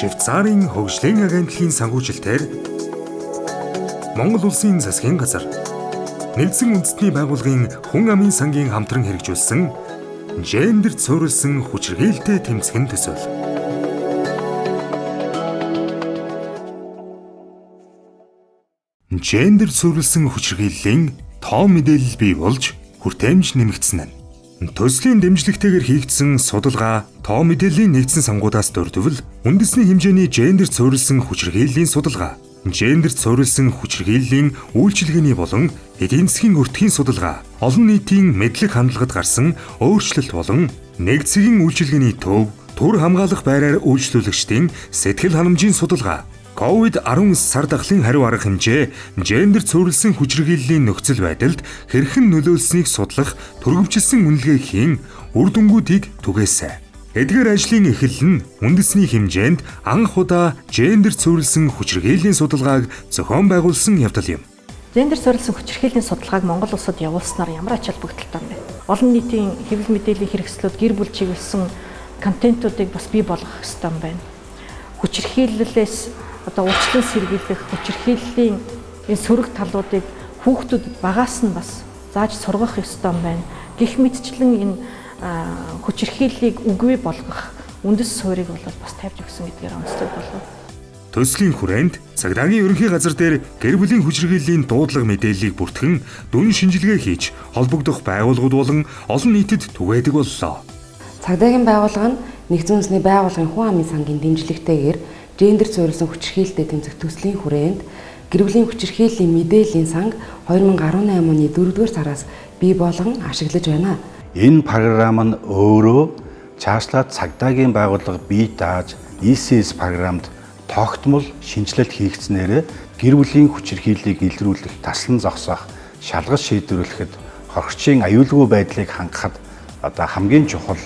Швейцарын хөгжлийн агентлагийн санхүүжилтээр Монгол Улсын засгийн газар, Нэгдсэн үндэстний байгууллагын хүн амын сангийн хамтран хэрэгжүүлсэн гендерт суурилсан хүчирхийлэлтэй тэмцэх төсөв. Гендерт суурилсан хүчирхийллийн тоо мэдээлэл бий болж хүртээмж нэмэгдсэн нь. Төслийн дэмжлэгтэйгээр хийгдсэн судалгаа тоо мэдээллийн нэгдсэн сангуудаас дурдвал үндэсний хэмжээний гендерт суурилсан хүчирхийллийн судалгаа, гендерт суурилсан хүчирхийллийн үйлчилгээний болон эдийн засгийн өртгийн судалгаа, олон нийтийн мэдлэг хандлагад гарсан өөрчлөлт болон нэг цагийн үйлчилгээний төв, түр хамгаалах байраар үйлчлүүлэгчдийн сэтгэл ханамжийн судалгаа, COVID-19 сар дахлын хариу арга хэмжээ, гендерт суурилсан хүчирхийллийн нөхцөл байдалд хэрхэн нөлөөлснийг судлах түргэмжилсэн үнэлгээ хийн үр дүнгуудыг түгээсэн. Эдгээр ажлын эхлэл нь үндэсний хэмжээнд анх удаа гендерт суурилсан хүчирхийллийн судалгааг зохион байгуулсан явдал юм. Гендерт суурилсан хүчирхийллийн судалгааг Монгол улсад явуулснаар ямар ач холбогдолтой юм бэ? Олон нийтийн хэвлэл мэдээллийн хэрэгслүүд гэр бүл чиглэсэн контентуудыг бас бий болгох хэрэгтэй юм байна. Хүчирхийллээс урьдчилан сэргийлэх, хүчирхийллийн энэ сөрөг талуудыг хүүхдүүдэд багаас нь бас зааж сургах ёстой юм байна. Гэх мэтчлэн энэ хүчирхийллийг үгүй болгох үндэс суурийг бол бас тавьж өгсөн гэдгээр онцлог болов. Төслийн хүрээнд цагдаагийн ерөнхий газар дээр гэр бүлийн хүчирхийллийн дуудлага мэдээллийг бүртгэн дүн шинжилгээ хийж холбогдох байгууллагууд болон олон нийтэд түгээдэг боллоо. Цагдаагийн байгууллага нь нэгдсэн үндэсний байгууллагын хүн амын сангийн дэмжлэгтэйгээр гендерт суурилсан хүчирхийлэлтэй тэмцэх төслийн хүрээнд гэр бүлийн хүчирхийллийн мэдээллийн санг 2018 оны 4-р сараас бий болгон ашиглаж байна. Энэ програм нь өөрөө цаашлаад цагдаагийн байгууллага бий дааж ECS програмд тогтмол шинжилэлт хийгдснээр гэр бүлийн хүчирхийллийг илрүүлэх, таслан зогсоох, шалгаж шийдвэрлэхэд хохирчийн аюулгүй байдлыг хангахад хамгийн чухал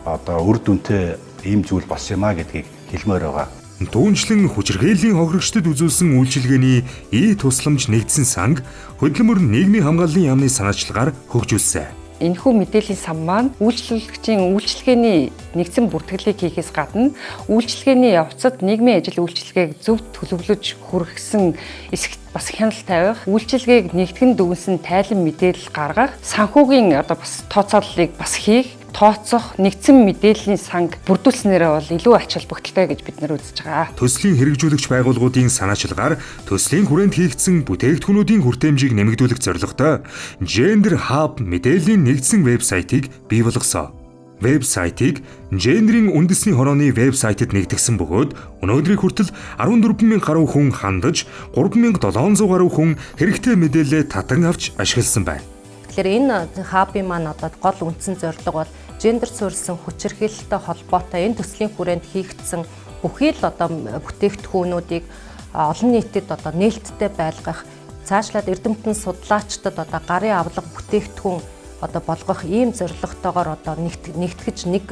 үр дүнтэй ийм зүйл болсон юм а гэдгийг хэлмээр байгаа. Түүнчлэн хүчирхийллийн хохирогчдод үзүүлсэн үйлчилгээний тусламж нэгдсэн санг хөдөлмөр нийгмийн хамгааллын яамны санаачлагаар хөгжүүлсэн. Энэхүү мэдээллийн сан маань үйлчлүүлэгчийн үйлчилгээний нэгдсэн бүртгэлийг хийхээс гадна үйлчилгээний явцад нийгмийн ажил үйлчилгээг зөв төлөвлөж хүргэсэн эсэгт бас хяналт тавих, үйлчилгээг нэгтгэн дүгнсэн тайлан мэдээлэл гаргах, санхүүгийн бас тооцооллыг бас хийх, тооцох нэгдсэн мэдээллийн санг бүрдүүлснээр бол илүү ач холбогдолтой гэж бид нар үзэж байгаа. Төслийн хэрэгжүүлэгч байгууллагуудын санаачлагаар төслийн хүрээнд хийгдсэн бүтээгдэхүүнүүдийн хүртээмжийг нэмэгдүүлэх зорилготой Gender Hub мэдээллийн нэгдсэн вебсайтыг бий болгосон. Вебсайтыг гендерийн үндэсний хорооны вебсайтад нэгтгэсэн бөгөөд өнөөдрийн хүртэл 14,000 гаруй хүн хандаж 3,700 гаруй хүн хэрэгтэй мэдээлэл татан авч ашигласан байна. Тэгэхээр энэ хабын маань гол үндсэн зорилго бол гендерт суурилсан хүчирхийлэлтэй холбоотой энэ төслийн хүрээнд хийгдсэн бүхий л бүтээгдэхүүнүүдийг олон нийтэд нээлттэй байлгах, цаашлаад эрдэмтэн судлаачдад гарын авлага бүтээгдэхүүн болгох ийм зорилготойгоор нэгтгэж нэг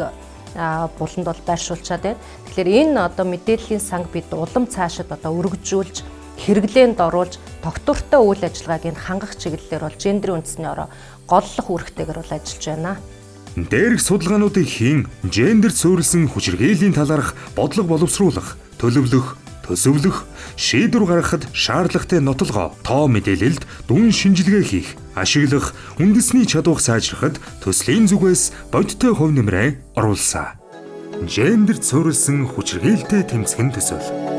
буланд бол байршуулчаад байна. Тэгэхээр энэ мэдээллийн санг бид улам цаашид өргөжүүлж, хэрэглээнд оруулж, тогтвортой үйл ажиллагааг хангах чиглэлээр бол гендерийн үндэсний ороо голлох үүрэгтэйгээр бол ажиллаж байна. Дээрх судалгаануудыг хийн гендерт суурилсан хүчирхийллийн талаарх бодлого боловсруулах, төлөвлөх, төсөвлөх, шийдвэр гаргахад шаардлагатай нотолгоо, тоо мэдээлэлд дүн шинжилгээ хийх, ашиглах, үндэсний чадварыг сайжрахад төслийн зүгээс бодиттой хувь нэмрээ оруулсан. Гендерт суурилсан хүчирхийлэлтэй тэмцэх төсөв.